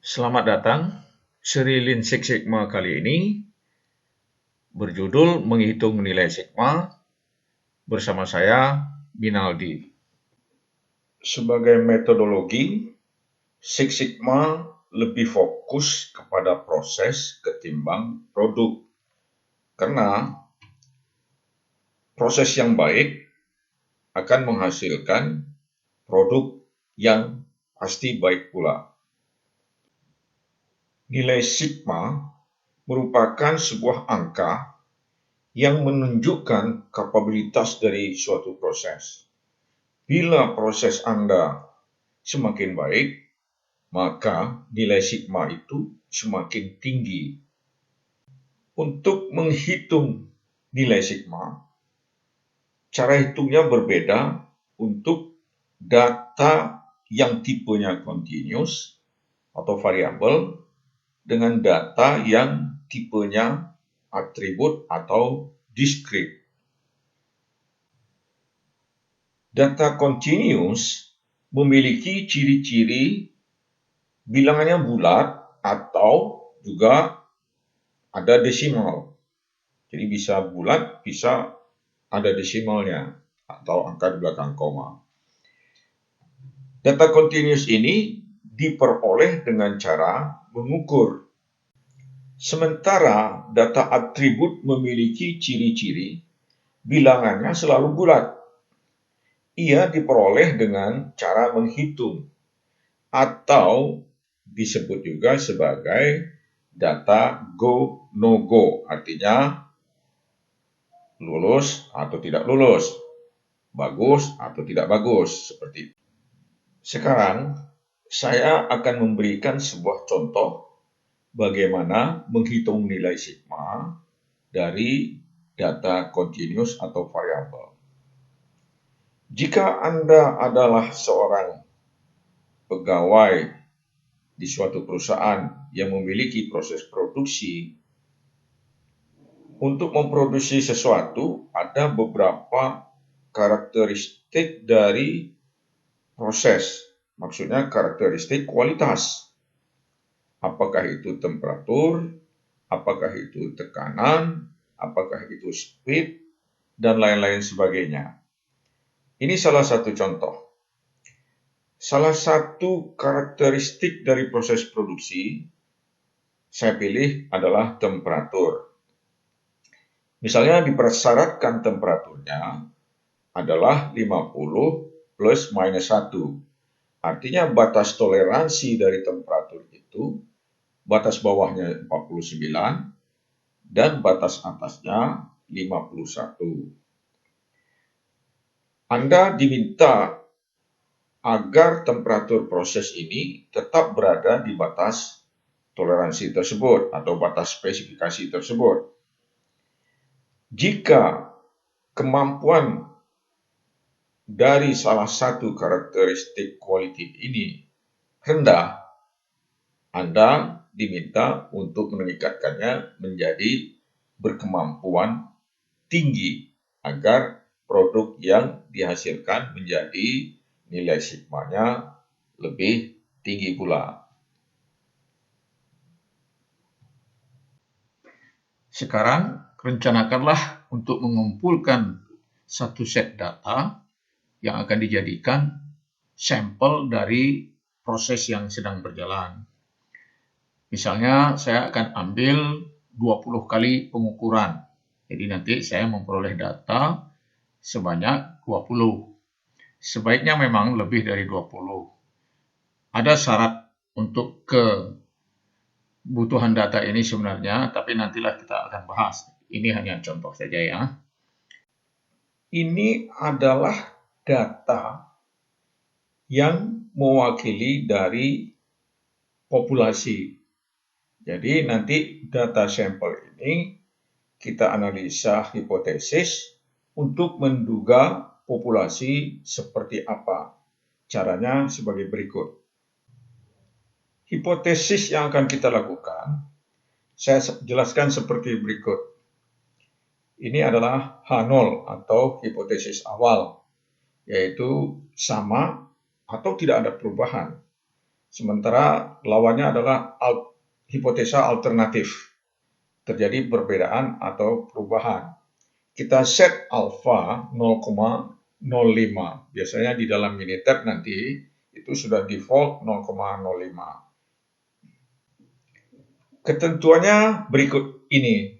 Selamat datang. Seri Lean Six Sigma kali ini berjudul Menghitung Nilai Sigma bersama saya, Binaldi. Sebagai metodologi, Six Sigma lebih fokus kepada proses ketimbang produk. Karena proses yang baik akan menghasilkan produk yang pasti baik pula. Nilai sigma merupakan sebuah angka yang menunjukkan kapabilitas dari suatu proses. Bila proses Anda semakin baik, maka nilai sigma itu semakin tinggi. Untuk menghitung nilai sigma, cara hitungnya berbeda untuk data yang tipenya continuous atau variabel dengan data yang tipenya atribut atau discrete. Data continuous memiliki ciri-ciri bilangannya bulat atau juga ada desimal. Jadi bisa bulat, bisa ada desimalnya atau angka di belakang koma. Data continuous ini diperoleh dengan cara mengukur. Sementara data atribut memiliki ciri-ciri bilangannya selalu bulat. Ia diperoleh dengan cara menghitung atau disebut juga sebagai data go no go, artinya lulus atau tidak lulus, bagus atau tidak bagus, seperti itu. Sekarang saya akan memberikan sebuah contoh bagaimana menghitung nilai sigma dari data continuous atau variabel. Jika Anda adalah seorang pegawai di suatu perusahaan yang memiliki proses produksi, untuk memproduksi sesuatu ada beberapa karakteristik dari proses, maksudnya karakteristik kualitas. Apakah itu temperatur, apakah itu tekanan, apakah itu speed, dan lain-lain sebagainya. Ini salah satu contoh. Salah satu karakteristik dari proses produksi saya pilih adalah temperatur. Misalnya dipersyaratkan temperaturnya adalah 50 plus minus 1. Artinya batas toleransi dari temperatur itu, batas bawahnya 49 dan batas atasnya 51. Anda diminta agar temperatur proses ini tetap berada di batas toleransi tersebut atau batas spesifikasi tersebut. Jika kemampuan dari salah satu karakteristik quality ini rendah, Anda diminta untuk meningkatkannya menjadi berkemampuan tinggi agar produk yang dihasilkan menjadi nilai sigmanya lebih tinggi pula. Sekarang rencanakanlah untuk mengumpulkan satu set data yang akan dijadikan sampel dari proses yang sedang berjalan. Misalnya saya akan ambil 20 kali pengukuran. Jadi nanti saya memperoleh data sebanyak 20. Sebaiknya memang lebih dari 20. Ada syarat untuk kebutuhan data ini sebenarnya, tapi nantilah kita akan bahas. Ini hanya contoh saja ya. Ini adalah data yang mewakili dari populasi. Jadi nanti data sampel ini kita analisa hipotesis untuk menduga populasi seperti apa. Caranya sebagai berikut. Hipotesis yang akan kita lakukan, saya jelaskan seperti berikut. Ini adalah H0 atau hipotesis awal, yaitu sama atau tidak ada perubahan. Sementara lawannya adalah hipotesa alternatif. Terjadi perbedaan atau perubahan. Kita set alfa 0,05. Biasanya di dalam Minitab nanti itu sudah default 0,05. Ketentuannya berikut ini.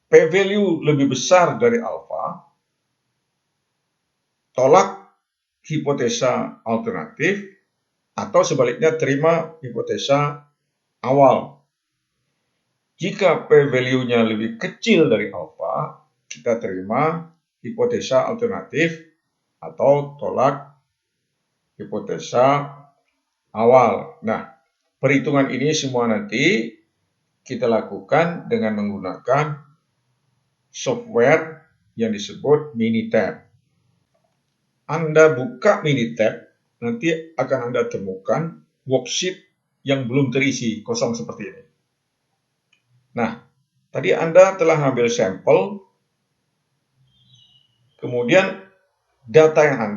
P-value lebih besar dari alfa, tolak hipotesa alternatif, atau sebaliknya terima hipotesa awal. Jika P-value-nya lebih kecil dari alfa, kita terima hipotesa alternatif atau tolak hipotesa awal. Nah, perhitungan ini semua nanti kita lakukan dengan menggunakan software yang disebut Minitab. Anda buka Minitab, nanti akan Anda temukan worksheet yang belum terisi, kosong seperti ini. Nah, tadi Anda telah ambil sampel, kemudian data yang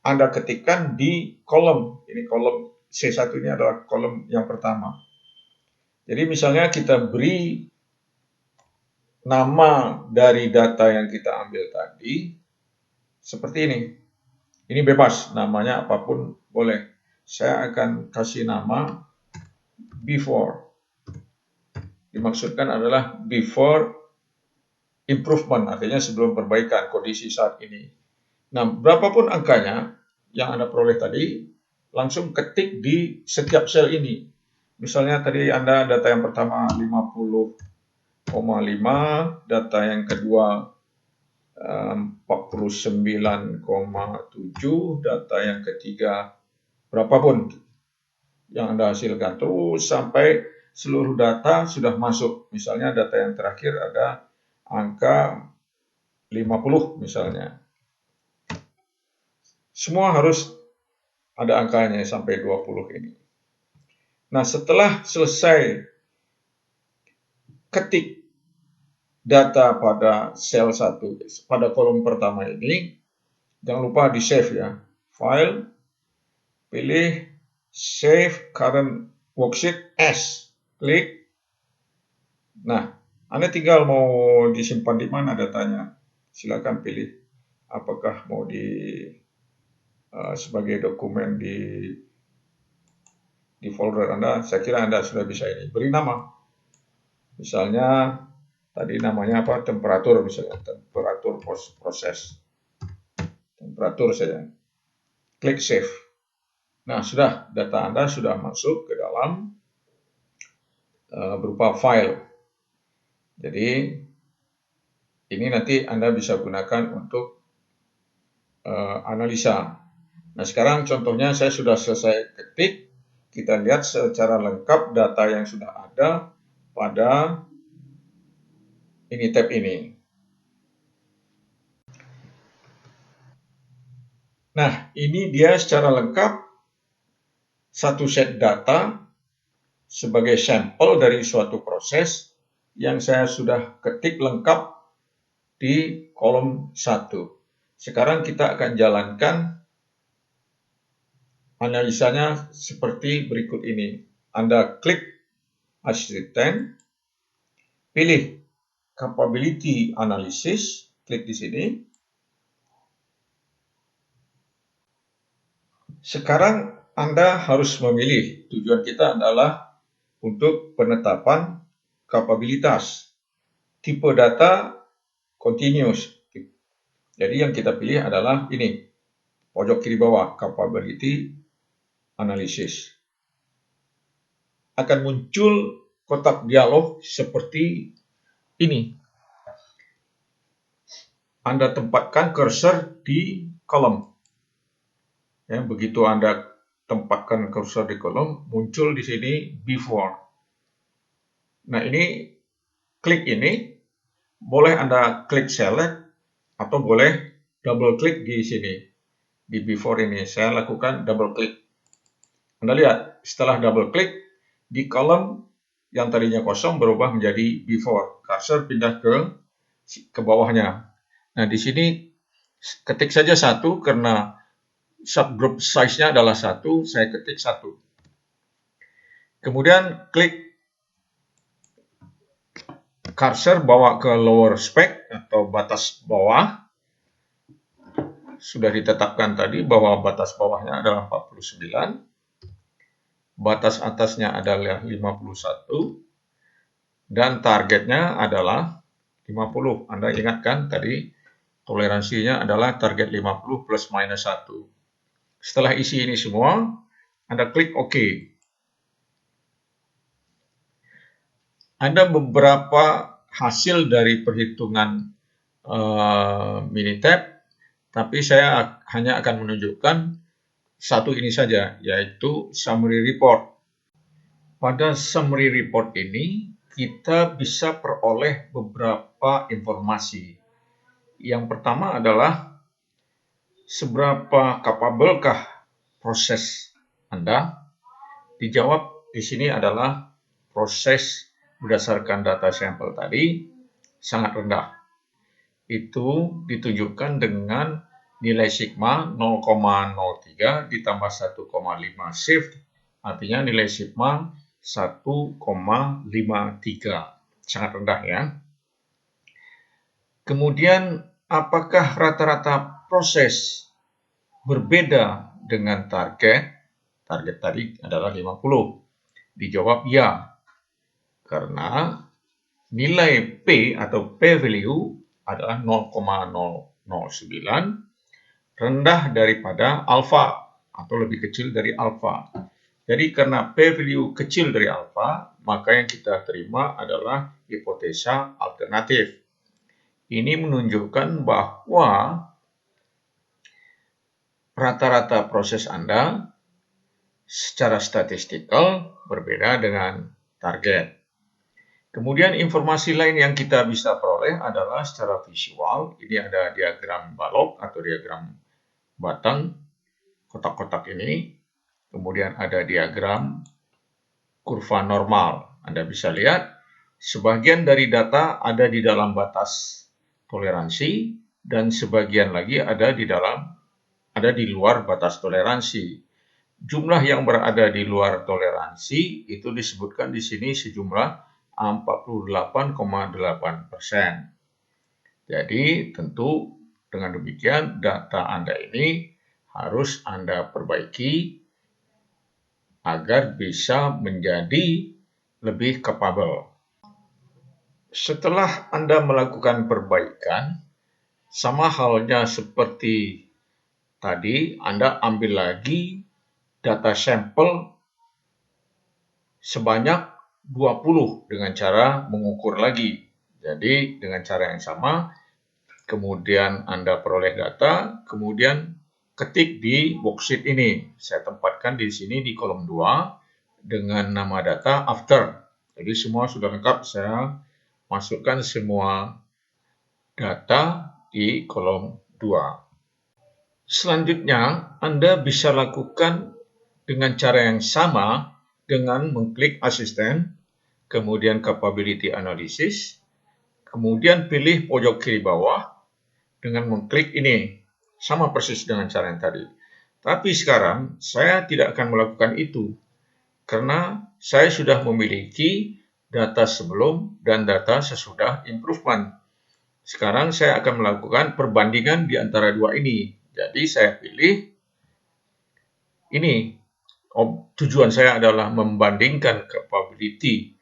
Anda ketikkan di kolom. Ini kolom C1 ini adalah kolom yang pertama. Jadi misalnya kita beri nama dari data yang kita ambil tadi seperti ini. Ini bebas, namanya apapun boleh. Saya akan kasih nama before. Dimaksudkan adalah before improvement, artinya sebelum perbaikan kondisi saat ini. Nah, berapapun angkanya yang Anda peroleh tadi, langsung ketik di setiap sel ini. Misalnya tadi Anda data yang pertama 50,5, data yang kedua 49,7, data yang ketiga berapapun yang Anda hasilkan, terus sampai seluruh data sudah masuk. Misalnya data yang terakhir ada angka 50 misalnya. Semua harus ada angkanya sampai 20 ini. Nah, setelah selesai ketik data pada sel 1, pada kolom pertama ini, jangan lupa di save ya. File, pilih Save Current Worksheet as, klik. Nah, Anda tinggal mau disimpan di mana datanya. Silakan pilih apakah mau sebagai dokumen di folder Anda. Saya kira Anda sudah bisa ini. Beri nama. Misalnya tadi namanya apa? Temperatur misalnya, temperatur proses. Temperatur saja. Klik save. Nah, sudah data Anda sudah masuk ke dalam berupa file. Jadi ini nanti Anda bisa gunakan untuk analisa. Nah, sekarang contohnya saya sudah selesai ketik. Kita lihat secara lengkap data yang sudah ada pada Minitab ini. Nah, ini dia secara lengkap satu set data sebagai sampel dari suatu proses yang saya sudah ketik lengkap di kolom 1. Sekarang kita akan jalankan analisanya seperti berikut ini. Anda klik Assistant, pilih Capability Analysis, klik di sini. Sekarang Anda harus memilih. Tujuan kita adalah untuk penetapan kapabilitas. Tipe data continuous. Jadi yang kita pilih adalah ini, pojok kiri bawah, Capability Analysis. Akan muncul kotak dialog seperti ini. Anda tempatkan cursor di kolom. Ya, begitu Anda tempatkan cursor di kolom, muncul di sini before. Nah, ini klik ini, boleh Anda klik select atau boleh double klik di sini. Di before ini, saya lakukan double klik. Anda lihat, setelah double klik, di kolom yang tadinya kosong berubah menjadi before. Cursor pindah ke bawahnya. Nah, di sini ketik saja 1 karena subgroup size-nya adalah 1, saya ketik 1. Kemudian klik cursor bawa ke lower spec atau batas bawah. Sudah ditetapkan tadi bahwa batas bawahnya adalah 49. Batas atasnya adalah 51. Dan targetnya adalah 50. Anda ingat kan tadi toleransinya adalah target 50 plus minus 1. Setelah isi ini semua, Anda klik OK. Ada beberapa hasil dari perhitungan Minitab, tapi saya hanya akan menunjukkan satu ini saja, yaitu summary report. Pada summary report ini, kita bisa peroleh beberapa informasi. Yang pertama adalah seberapa kapablekah proses Anda. Dijawab di sini adalah proses berdasarkan data sampel tadi sangat rendah. Itu ditunjukkan dengan nilai sigma 0,03 ditambah 1,5 shift, artinya nilai sigma 1,53. Sangat rendah ya. Kemudian apakah rata-rata proses berbeda dengan target? Target tadi adalah 50. Dijawab ya. Karena nilai P atau P value adalah 0,009, rendah daripada alfa atau lebih kecil dari alfa. Jadi karena P value kecil dari alfa, maka yang kita terima adalah hipotesa alternatif. Ini menunjukkan bahwa rata-rata proses Anda secara statistikal berbeda dengan target. Kemudian informasi lain yang kita bisa peroleh adalah secara visual. Ini ada diagram balok atau diagram batang, kotak-kotak ini. Kemudian ada diagram kurva normal. Anda bisa lihat sebagian dari data ada di dalam batas toleransi dan sebagian lagi ada di luar batas toleransi. Jumlah yang berada di luar toleransi itu disebutkan di sini sejumlah 48,8%. Jadi tentu dengan demikian data Anda ini harus Anda perbaiki agar bisa menjadi lebih capable. Setelah Anda melakukan perbaikan, sama halnya seperti tadi, Anda ambil lagi data sampel sebanyak 20 dengan cara mengukur lagi. Jadi dengan cara yang sama, kemudian Anda peroleh data, kemudian ketik di worksheet ini. Saya tempatkan di sini di kolom 2 dengan nama data after. Jadi semua sudah lengkap, saya masukkan semua data di kolom 2. Selanjutnya, Anda bisa lakukan dengan cara yang sama dengan mengklik asisten, kemudian capability analysis, kemudian pilih pojok kiri bawah dengan mengklik ini. Sama persis dengan cara yang tadi. Tapi sekarang saya tidak akan melakukan itu karena saya sudah memiliki data sebelum dan data sesudah improvement. Sekarang saya akan melakukan perbandingan di antara dua ini. Jadi saya pilih ini. Tujuan saya adalah membandingkan capability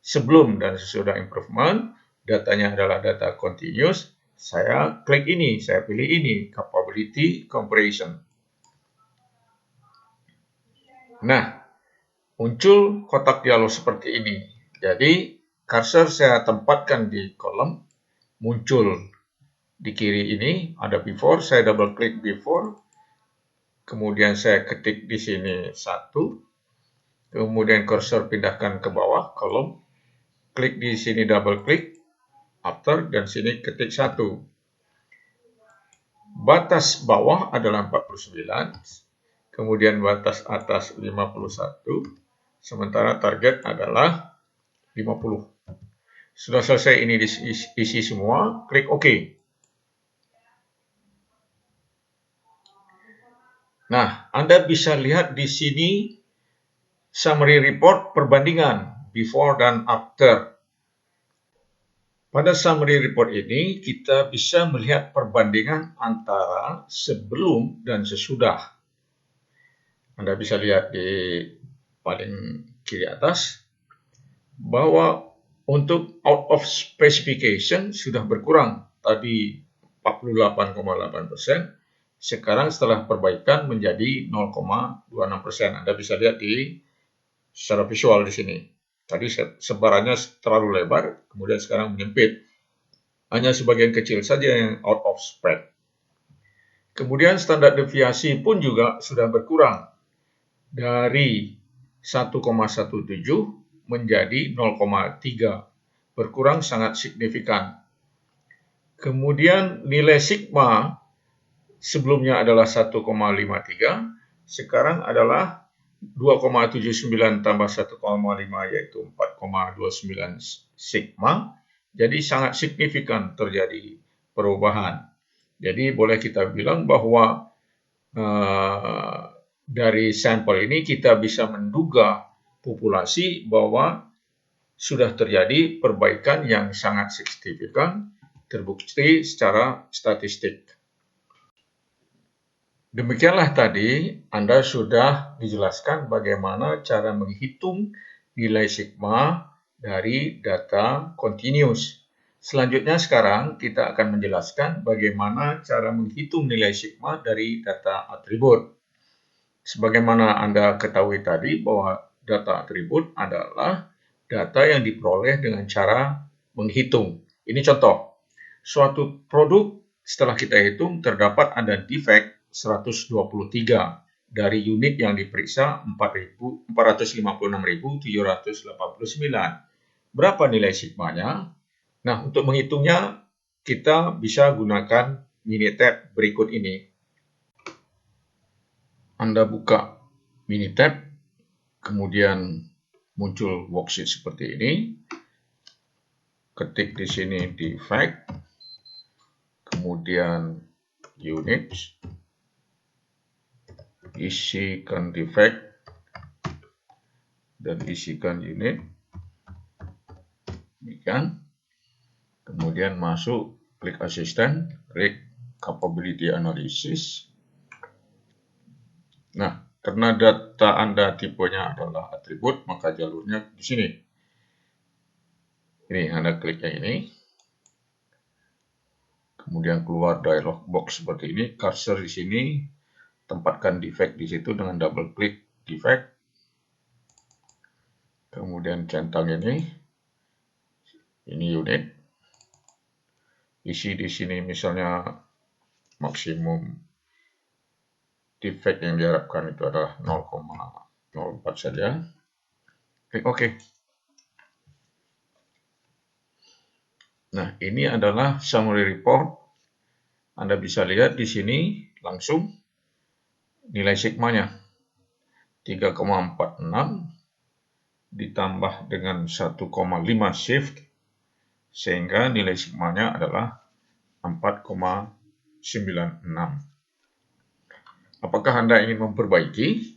sebelum dan sesudah improvement. Datanya adalah data continuous. Saya klik ini, saya pilih ini, capability comparison. Nah, muncul kotak dialog seperti ini. Jadi, cursor saya tempatkan di kolom, muncul di kiri ini, ada before, saya double klik before, kemudian saya ketik di sini 1, kemudian cursor pindahkan ke bawah, kolom, klik di sini double klik, after, dan sini ketik 1. Batas bawah adalah 49, kemudian batas atas 51, sementara target adalah 50. Sudah selesai ini diisi semua, klik OK. Nah, Anda bisa lihat di sini summary report perbandingan before dan after. Pada summary report ini, kita bisa melihat perbandingan antara sebelum dan sesudah. Anda bisa lihat di paling kiri atas bahwa untuk out of specification sudah berkurang. Tadi 48,8%, sekarang setelah perbaikan menjadi 0,26%. Anda bisa lihat secara visual di sini. Tadi sebarannya terlalu lebar, kemudian sekarang menyempit. Hanya sebagian kecil saja yang out of spread. Kemudian standar deviasi pun juga sudah berkurang dari 1,17 menjadi 0,3. Berkurang sangat signifikan. Kemudian nilai sigma sebelumnya adalah 1,53, sekarang adalah 2,79 tambah 1,5 yaitu 4,29 sigma. Jadi sangat signifikan terjadi perubahan. Jadi boleh kita bilang bahwa dari sampel ini kita bisa menduga populasi bahwa sudah terjadi perbaikan yang sangat signifikan, terbukti secara statistik. Demikianlah tadi Anda sudah dijelaskan bagaimana cara menghitung nilai sigma dari data continuous. Selanjutnya sekarang kita akan menjelaskan bagaimana cara menghitung nilai sigma dari data atribut. Sebagaimana Anda ketahui tadi bahwa data atribut adalah data yang diperoleh dengan cara menghitung. Ini contoh, suatu produk setelah kita hitung terdapat ada defect 123 dari unit yang diperiksa 456.789. Berapa nilai sigmanya? Nah, untuk menghitungnya kita bisa gunakan Minitab berikut ini. Anda buka Minitab, kemudian muncul worksheet seperti ini. Ketik di sini defect, kemudian units, isikan defect, dan isikan unit. Demikian. Kemudian masuk, klik asisten, klik capability analysis. Nah, karena data Anda tipenya adalah atribut, maka jalurnya di sini. Ini Anda klik yang ini. Kemudian keluar dialog box seperti ini, cursor di sini, tempatkan defect di situ dengan double klik defect. Kemudian centang ini unit. Isi di sini misalnya maksimum defect yang diharapkan itu adalah 0,04 saja. Klik OK. Nah, ini adalah summary report. Anda bisa lihat di sini langsung nilai sigmanya 3,46 ditambah dengan 1,5 shift sehingga nilai sigmanya adalah 4,96. Apakah Anda ingin memperbaiki?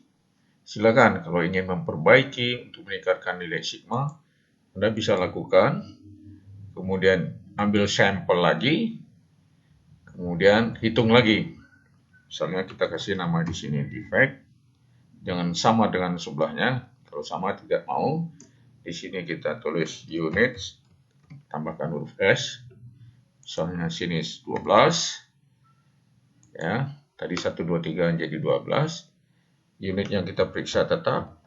Silakan, kalau ingin memperbaiki untuk meningkatkan nilai sigma, Anda bisa lakukan. Kemudian ambil sampel lagi, kemudian hitung lagi. Misalnya kita kasih nama di sini defect, jangan sama dengan sebelahnya. Kalau sama tidak mau. Di sini kita tulis units, tambahkan huruf S. Misalnya sini 12. Ya, tadi 1, 2, 3 jadi 12. Unit yang kita periksa tetap.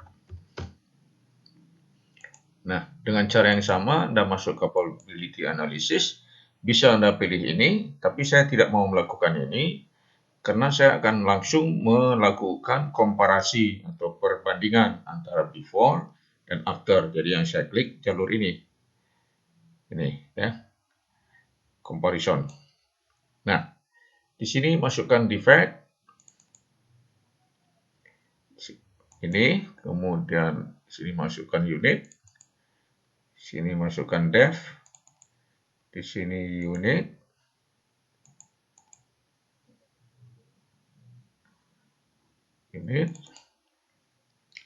Nah, dengan cara yang sama, Anda masuk ke capability analysis. Bisa Anda pilih ini, tapi saya tidak mau melakukan ini, karena saya akan langsung melakukan komparasi atau perbandingan antara before dan after. Jadi yang saya klik jalur ini. Ini ya. Comparison. Nah, di sini masukkan defect. Ini, kemudian di sini masukkan unit. Sini masukkan def, di sini unit, Ini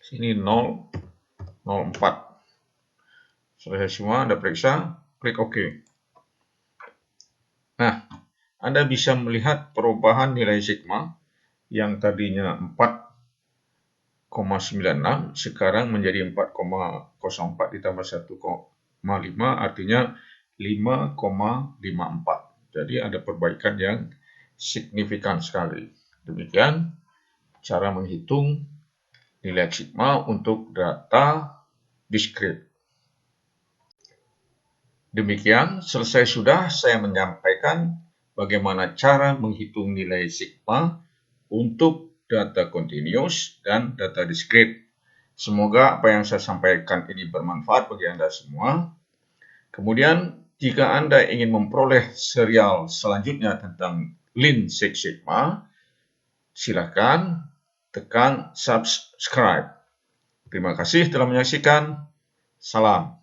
sini 0,04. Selesai semua, Anda periksa, klik OK. Nah, Anda bisa melihat perubahan nilai sigma yang tadinya 4,96 sekarang menjadi 4,04 ditambah 1,5 artinya 5,54. Jadi ada perbaikan yang signifikan sekali. Demikian cara menghitung nilai sigma untuk data diskrit. Demikian, selesai sudah saya menyampaikan bagaimana cara menghitung nilai sigma untuk data continuous dan data diskrit. Semoga apa yang saya sampaikan ini bermanfaat bagi Anda semua. Kemudian, jika Anda ingin memperoleh serial selanjutnya tentang Lean Six Sigma, silakan tekan subscribe. Terima kasih telah menyaksikan. Salam.